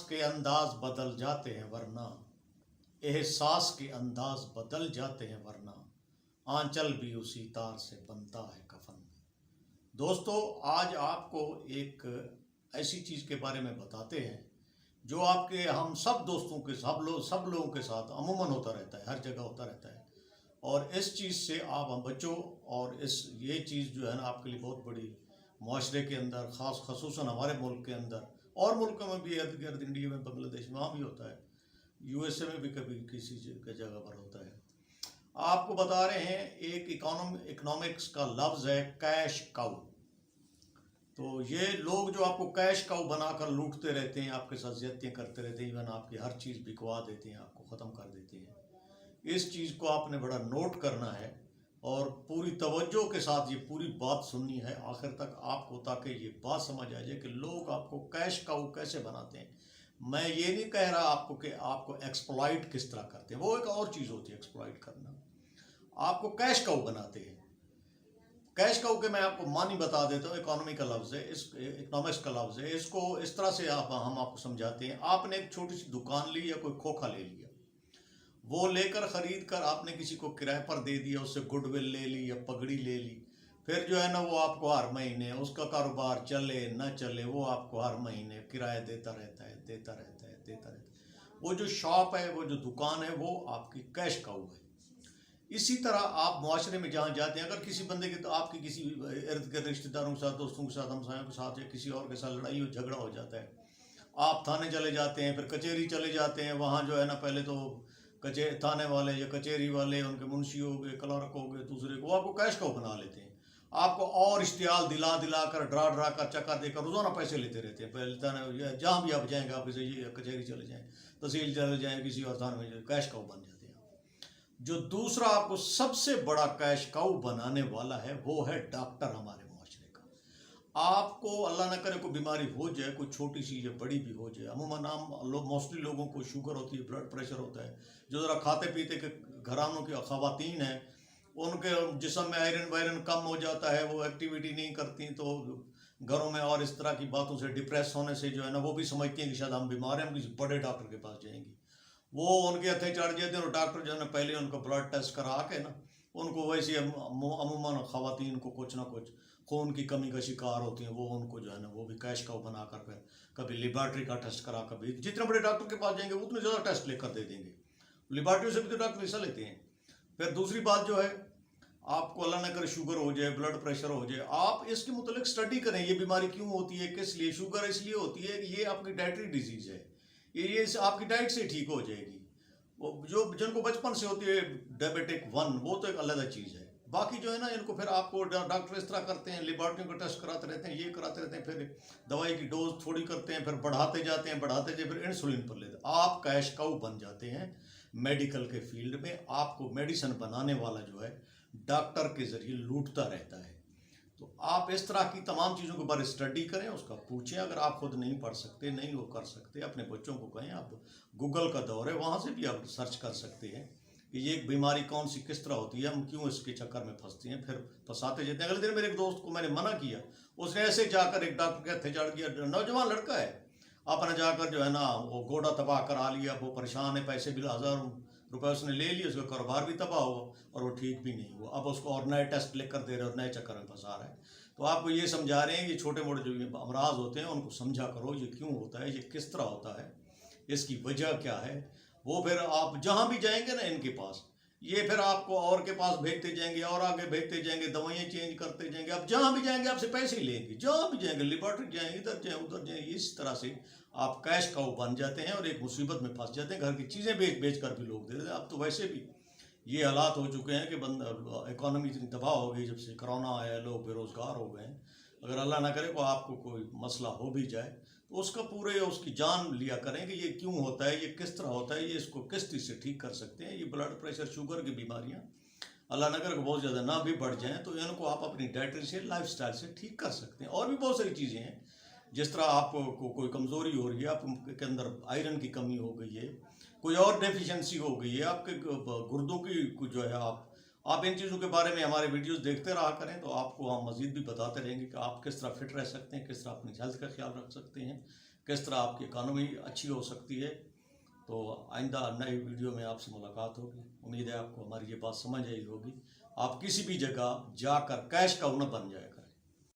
एहसास के अंदाज बदल जाते हैं वरना, एहसास के अंदाज बदल जाते हैं वरना, आंचल भी उसी तार से बनता है कफन में। दोस्तों, आज आपको एक ऐसी चीज़ के बारे में बताते हैं जो आपके हम सब दोस्तों के सब लोगों के साथ अमूमन होता रहता है, हर जगह होता रहता है। और इस चीज़ से आप हम बच्चों, और ये चीज़ जो है ना आपके लिए बहुत बड़ी माशरे के अंदर, ख़ासूसन हमारे मुल्क के अंदर और मुल्कों में भी, इर्द गिर्द इंडिया में, बांग्लादेश में, वहाँ भी होता है, यूएसए में भी कभी किसी जगह पर होता है। आपको बता रहे हैं, एक इकोनॉमिक्स का लफ्ज़ है कैश काउ। तो ये लोग जो आपको कैश काउ बनाकर लूटते रहते हैं, आपके साथ ज़्यादतियाँ करते रहते हैं, इवन आपकी हर चीज़ बिकवा देते हैं, आपको ख़त्म कर देते हैं। इस चीज़ को आपने बड़ा नोट करना है और पूरी तवज्जो के साथ ये पूरी बात सुननी है आखिर तक आपको, ताकि ये बात समझ आ जाए कि लोग आपको कैश काउ कैसे बनाते हैं। मैं ये नहीं कह रहा आपको कि आपको एक्सप्लॉइट किस तरह करते हैं, वो एक और चीज़ होती है एक्सप्लॉइट करना। आपको कैश काउ बनाते हैं। कैश काउ के मैं आपको मानी बता देता हूँ। इकोनॉमी का लफ्ज़ है, इकोनॉमिक्स का लफ्ज़ है। इसको इस तरह से हम आपको समझाते हैं। आपने एक छोटी सी दुकान ली या कोई खोखा ले लिया, वो लेकर ख़रीद कर आपने किसी को किराए पर दे दिया, उससे गुडविल ले ली या पगड़ी ले ली। फिर जो है ना वो आपको हर महीने, उसका कारोबार चले न चले, वो आपको हर महीने किराया देता रहता है, देता रहता है, देता रहता है। वो जो शॉप है, वो जो दुकान है, वो आपकी कैश काउ है। इसी तरह आप मुआशरे में जहाँ जाते हैं, अगर किसी बंदे के, तो आपकी किसी इर्द गिर्द रिश्तेदारों के साथ, दोस्तों के साथ, हमसायों के साथ या किसी और के साथ लड़ाई हो, झगड़ा हो जाता है, आप थाने चले जाते हैं, फिर कचहरी चले जाते हैं। वहाँ जो है ना पहले तो थाने वाले या कचहरी वाले, उनके मुंशी हो गए, क्लर्क हो गए, दूसरे को, आपको कैश काउ बना लेते हैं। आपको और इश्तियाल दिला दिला कर, डरा डरा कर, चक्कर देकर रोज़ाना पैसे लेते रहते हैं। पहले थाने, जहाँ भी आप जाएंगे, आप किसी कचहरी चले जाएँ, तहसील चले जाएँ, किसी और थाने में, कैश काउ बन जाते हैं। जो दूसरा आपको सबसे बड़ा कैश काउ बनाने वाला है, वो है डॉक्टर। हमारे माशरे का, आपको अल्लाह न करे कोई बीमारी हो जाए, कोई छोटी सी या बड़ी भी हो जाए, अमूमन मोस्टली लोगों को शुगर होती है, ब्लड प्रेशर होता है, जो ज़रा खाते पीते के घरानों की ख़वातीन हैं, उनके जिस्म में आयरन वायरन कम हो जाता है, वो एक्टिविटी नहीं करती, तो घरों में और इस तरह की बातों से, डिप्रेस होने से जो है ना, वो भी समझती हैं कि शायद हम बीमार हैं, हम किसी बड़े डॉक्टर के पास जाएंगे। वो उनके हथे चढ़ जाते हैं और डॉक्टर जो है ना पहले उनको ब्लड टेस्ट करा के ना, उनको वैसे अमूमन ख़वातीन को कुछ ना कुछ खून की कमी का शिकार होती हैं, वो उनको जो है ना वो भी कैश काउ बना कर, फिर कभी लेबॉर्ट्री का टेस्ट करा, कभी जितने बड़े डॉक्टर के पास जाएंगे उतने ज़्यादा टेस्ट लेकर दे देंगे। लेबॉर्ट्री से भी तो डॉक्टर हिस्सा लेते हैं। फिर दूसरी बात जो है, आपको अल्लाह न करे शुगर हो जाए, ब्लड प्रेशर हो जाए, आप इसके मुतालिक स्टडी करें, ये बीमारी क्यों होती है, किस लिए। शुगर इसलिए होती है कि ये आपकी डाइटरी डिजीज़ है, ये आपकी डाइट से ठीक हो जाएगी। वो जो जिनको बचपन से होती है डायबिटिक 1, वो तो एक अलग चीज़ है। बाकी जो है ना, इनको फिर आपको डॉक्टर इस तरह करते हैं, लेबॉर्ट्री का टेस्ट कराते रहते हैं, ये कराते रहते हैं, फिर दवाई की डोज थोड़ी करते हैं, फिर बढ़ाते जाते हैं, फिर इंसुलिन पर लेते हैं। आप कैश काउ बन जाते हैं मेडिकल के फील्ड में। आपको मेडिसिन बनाने वाला जो है डॉक्टर के ज़रिए लूटता रहता है। तो आप इस तरह की तमाम चीज़ों के बारे में स्टडी करें, उसका पूछें। अगर आप खुद नहीं पढ़ सकते, नहीं वो कर सकते, अपने बच्चों को कहें। आप गूगल का दौर है, वहाँ से भी आप सर्च कर सकते हैं कि ये बीमारी कौन सी, किस तरह होती है, हम क्यों इसके चक्कर में फंसते हैं, फिर फंसाते जाते हैं। अगले दिन मेरे एक दोस्त को मैंने मना किया, उसने ऐसे जाकर एक डॉक्टर के हथे चढ़ गया, नौजवान लड़का है, अपने जाकर जो है ना वो घोड़ा तबाह करा लिया, वो परेशान है, पैसे भी 1000 रुपए उसने ले लिए, उसका कारोबार भी तबाह हुआ और वो ठीक भी नहीं हुआ। अब उसको और नए टेस्ट लेकर दे रहे और नए चक्कर में फंसा रहा है। तो आपको ये समझा रहे हैं, ये छोटे मोटे जो अमराज होते हैं उनको समझा करो, ये क्यों होता है, ये किस तरह होता है, इसकी वजह क्या है। वो फिर आप जहाँ भी जाएंगे ना इनके पास, ये फिर आपको और के पास भेजते जाएंगे और आगे भेजते जाएंगे, दवाइयाँ चेंज करते जाएंगे। आप जहाँ भी जाएंगे आपसे पैसे ही लेंगे, जहाँ भी जाएंगे, लेबॉर्ट्री जाएंगे, इधर जाएँ उधर जाएँ। इस तरह से आप कैश काउ बन जाते हैं और एक मुसीबत में फंस जाते हैं। घर की चीज़ें बेच कर भी लोग दे देते हैं। अब तो वैसे भी ये हालात हो चुके हैं कि इकॉनमी इतनी तबाह हो गई, जब से कोरोना आया, लोग बेरोज़गार हो गए हैं। अगर अल्लाह ना करे को आपको कोई मसला हो भी जाए, तो उसका उसकी जान लिया करें कि ये क्यों होता है, ये किस तरह होता है, ये इसको किस चीज़ से ठीक कर सकते हैं। ये ब्लड प्रेशर, शुगर की बीमारियाँ अल्लाह न करे बहुत ज़्यादा ना भी बढ़ जाएँ, तो इनको आप अपनी डाइटरी से, लाइफस्टाइल से ठीक कर सकते हैं। और भी बहुत सारी चीज़ें हैं, जिस तरह आपको कोई कमज़ोरी हो रही है, आपके अंदर आयरन की कमी हो गई है, कोई और डेफिशिएंसी हो गई है, आपके गुर्दों की जो है, आप इन चीज़ों के बारे में हमारे वीडियोस देखते रहा करें, तो आपको हम मज़ीद भी बताते रहेंगे कि आप किस तरह फिट रह सकते हैं, किस तरह अपनी हेल्थ का ख्याल रख सकते हैं, किस तरह आपकी इकॉनमी अच्छी हो सकती है। तो आइंदा नए वीडियो में आपसे मुलाकात होगी। उम्मीद है आपको हमारी ये बात समझ आई होगी। आप किसी भी जगह जाकर कैश काउ न बन जाएगा।